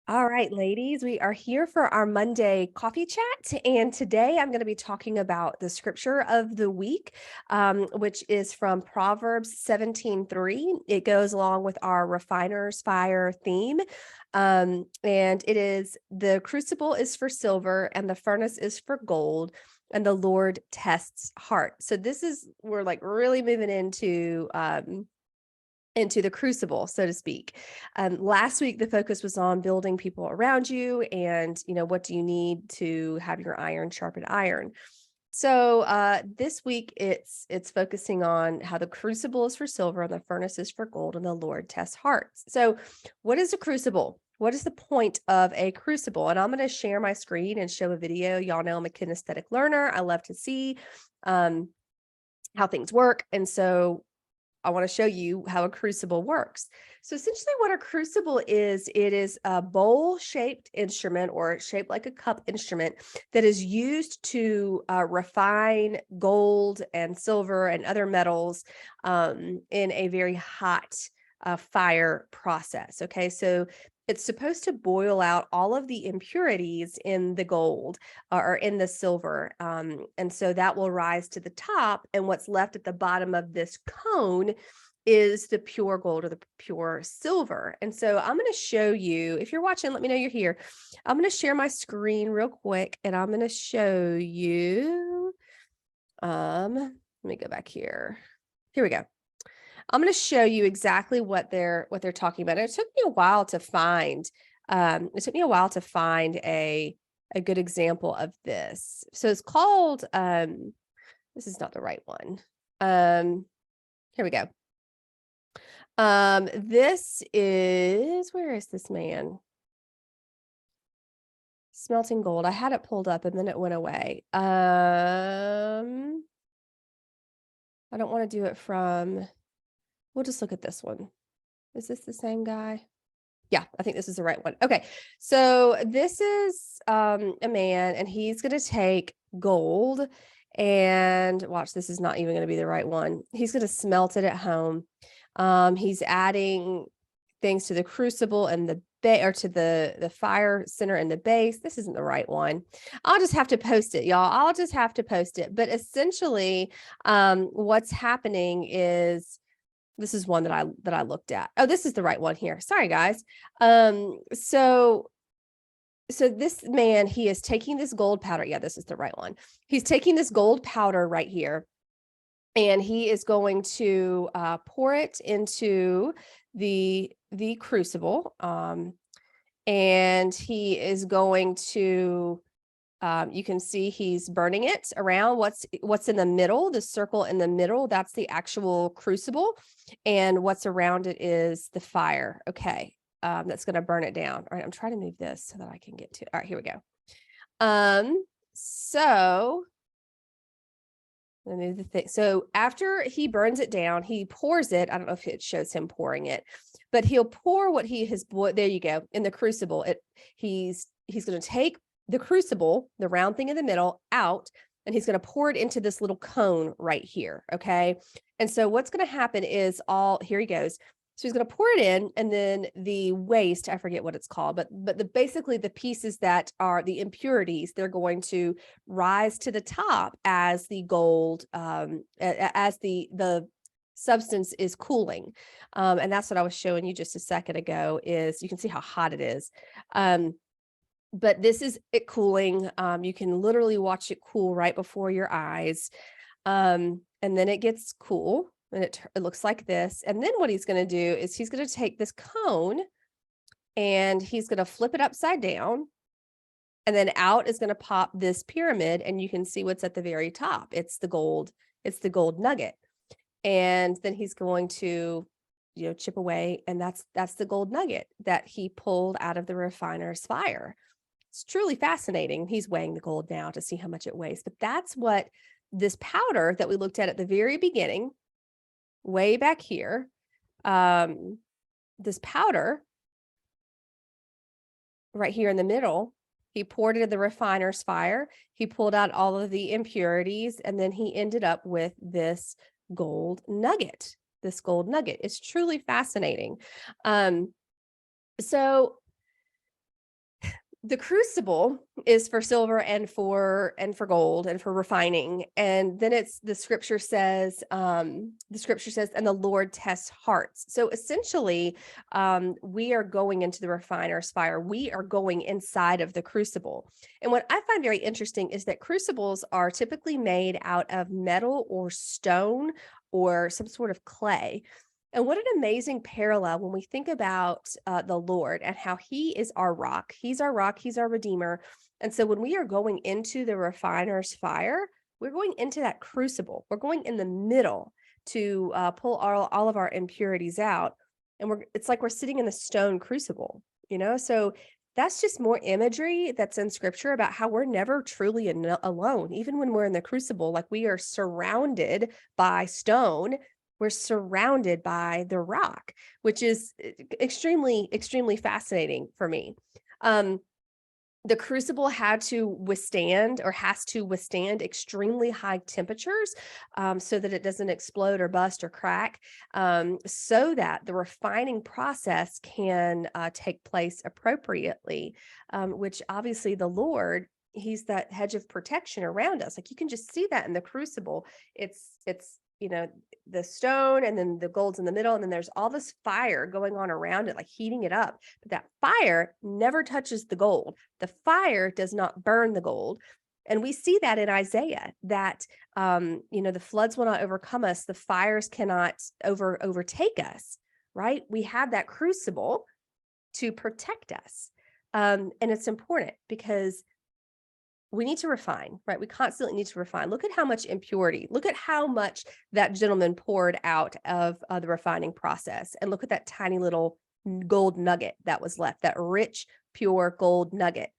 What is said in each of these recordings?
All right, ladies, we are here for our Monday coffee chat. And today I'm going to be talking about the scripture of the week, which is from Proverbs 17:3. It goes along with our refiner's fire theme. And it is the crucible is for silver and the furnace is for gold. And the Lord tests heart. So we're like really moving into the crucible, so to speak. Last week, the focus was on building people around you, and what do you need to have your iron sharpen iron. So this week, it's focusing on how the crucible is for silver and the furnace is for gold, and the Lord tests hearts. So, what is a crucible? What is the point of a crucible? And I'm going to share my screen and show a video. Y'all know I'm a kinesthetic learner. I love to see um, how things work, and so I want to show you how a crucible works. So essentially what a crucible is, it is a bowl-shaped instrument or shaped like a cup instrument that is used to refine gold and silver and other metals in a very hot fire process. Okay, so it's supposed to boil out all of the impurities in the gold or in the silver. And so that will rise to the top. And what's left at the bottom of this cone is the pure gold or the pure silver. And so I'm going to show you, if you're watching, let me know you're here. I'm going to share my screen real quick and I'm going to show you. Let me go back here. Here we go. I'm going to show you exactly what they're talking about. It took me a while to find. A good example of this. So it's called. This is not the right one. Here we go. This is, where is this man? Smelting gold. I had it pulled up and then it went away. I don't want to do it from. We'll just look at this one. Is this the same guy? Yeah, I think this is the right one. Okay. So this is a man and he's going to take gold and watch, this is not even going to be the right one. He's going to smelt it at home. He's adding things to the crucible and the or to the fire center and the base. This isn't the right one. I'll just have to post it, y'all. I'll just have to post it. But essentially, what's happening is this is one that I looked at. Oh, this is the right one here. Sorry, guys. So this man, he is taking this gold powder. Yeah, this is the right one. He's taking this gold powder right here, and he is going to pour it into the crucible. And he is going to you can see he's burning it around. What's in the middle, the circle in the middle, that's the actual crucible. And what's around it is the fire. Okay. That's going to burn it down. All right. I'm trying to move this so that I can get to, all right, here we go. So let me move the thing. So after he burns it down, he pours it. I don't know if it shows him pouring it, but he'll pour what he has boiled. There you go. In the crucible, he's going to take the crucible, the round thing in the middle, out, and he's going to pour it into this little cone right here. Okay. And so what's going to happen is here he goes. So he's going to pour it in, and then the waste, I forget what it's called, but basically the pieces that are the impurities, they're going to rise to the top as the gold, as the substance is cooling. And that's what I was showing you just a second ago, is you can see how hot it is. But this is it cooling. You can literally watch it cool right before your eyes. And then it gets cool. And it looks like this. And then what he's going to do is he's going to take this cone and he's going to flip it upside down. And then out is going to pop this pyramid, and you can see what's at the very top. It's the gold nugget. And then he's going to, chip away. And that's the gold nugget that he pulled out of the refiner's fire. It's truly fascinating. He's weighing the gold now to see how much it weighs. But that's what this powder that we looked at the very beginning, way back here, this powder right here in the middle, he poured it in the refiner's fire. He pulled out all of the impurities, and then he ended up with this gold nugget. It's truly fascinating. So the crucible is for silver and for gold and for refining. And then the scripture says, and the Lord tests hearts. So essentially, we are going into the refiner's fire. We are going inside of the crucible. And what I find very interesting is that crucibles are typically made out of metal or stone or some sort of clay. And what an amazing parallel when we think about the Lord and how he is our rock. He's our rock. He's our redeemer. And so when we are going into the refiner's fire, we're going into that crucible. We're going in the middle to pull all of our impurities out. And it's like we're sitting in the stone crucible, So that's just more imagery that's in scripture about how we're never truly alone. Even when we're in the crucible, like we are surrounded by stone, we're surrounded by the rock, which is extremely, extremely fascinating for me. The crucible has to withstand extremely high temperatures so that it doesn't explode or bust or crack, so that the refining process can take place appropriately, which obviously the Lord, he's that hedge of protection around us. Like you can just see that in the crucible. It's the stone, and then the gold's in the middle, and then there's all this fire going on around it, like heating it up. But that fire never touches the gold. The fire does not burn the gold. And we see that in Isaiah, that the floods will not overcome us, the fires cannot overtake us, right? We have that crucible to protect us. And it's important because we need to refine, right? We constantly need to refine. Look at how much impurity, look at how much that gentleman poured out of the refining process. And look at that tiny little gold nugget that was left, that rich, pure gold nugget.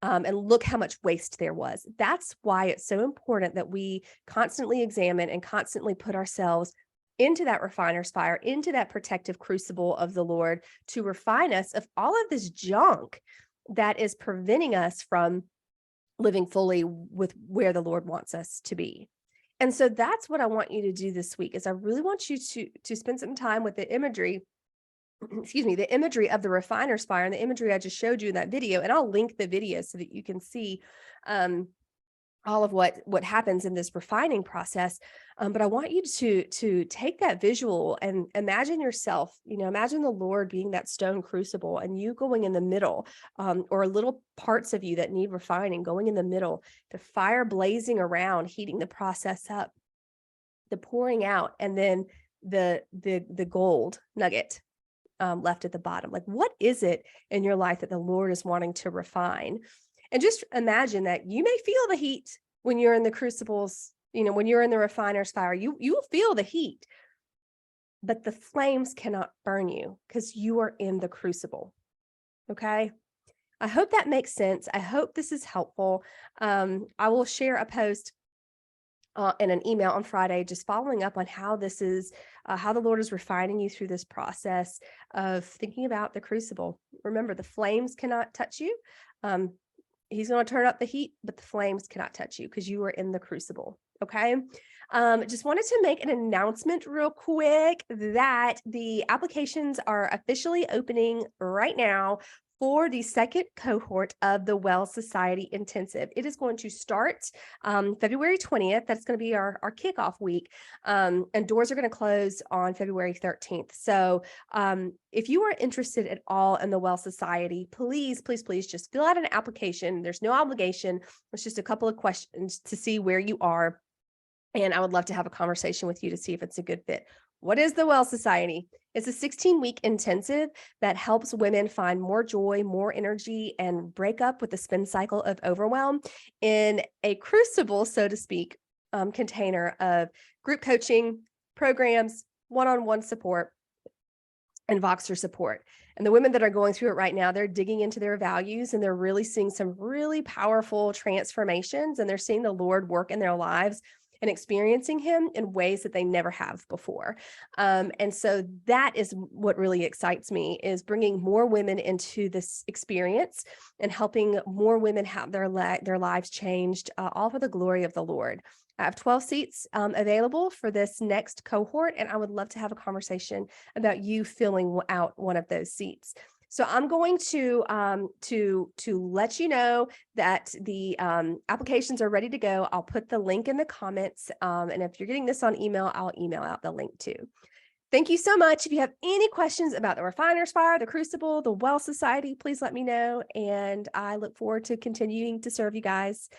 And look how much waste there was. That's why it's so important that we constantly examine and constantly put ourselves into that refiner's fire, into that protective crucible of the Lord to refine us of all of this junk that is preventing us from living fully with where the Lord wants us to be. And so that's what I want you to do this week, is I really want you to spend some time with the imagery, the imagery of the refiner's fire and the imagery I just showed you in that video. And I'll link the video so that you can see all of what happens in this refining process. But I want you to take that visual and imagine yourself, imagine the Lord being that stone crucible and you going in the middle, or little parts of you that need refining going in the middle, the fire blazing around, heating the process up, the pouring out, and then the gold nugget left at the bottom. Like, what is it in your life that the Lord is wanting to refine? And just imagine that you may feel the heat when you're in the crucibles, when you're in the refiner's fire, you will feel the heat, but the flames cannot burn you because you are in the crucible. Okay. I hope that makes sense. I hope this is helpful. I will share a post in an email on Friday, just following up on how this is, how the Lord is refining you through this process of thinking about the crucible. Remember, the flames cannot touch you. He's going to turn up the heat, but the flames cannot touch you because you are in the crucible. Okay. Just wanted to make an announcement real quick that the applications are officially opening right now for the second cohort of the Well Society Intensive. It is going to start February 20th. That's going to be our kickoff week. And doors are going to close on February 13th. So if you are interested at all in the Well Society, please, please, please just fill out an application. There's no obligation. It's just a couple of questions to see where you are. And I would love to have a conversation with you to see if it's a good fit. What is the Well Society? It's a 16-week intensive that helps women find more joy, more energy, and break up with the spin cycle of overwhelm in a crucible, so to speak, container of group coaching, programs, one-on-one support, and Voxer support. And the women that are going through it right now, they're digging into their values and they're really seeing some really powerful transformations, and they're seeing the Lord work in their lives and experiencing him in ways that they never have before. And so that is what really excites me, is bringing more women into this experience and helping more women have their lives changed, all for the glory of the Lord. I have 12 seats available for this next cohort, and I would love to have a conversation about you filling out one of those seats. So I'm going to let you know that the applications are ready to go. I'll put the link in the comments. And if you're getting this on email, I'll email out the link too. Thank you so much. If you have any questions about the Refiner's Fire, the Crucible, the Well Society, please let me know. And I look forward to continuing to serve you guys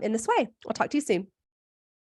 in this way. I'll talk to you soon.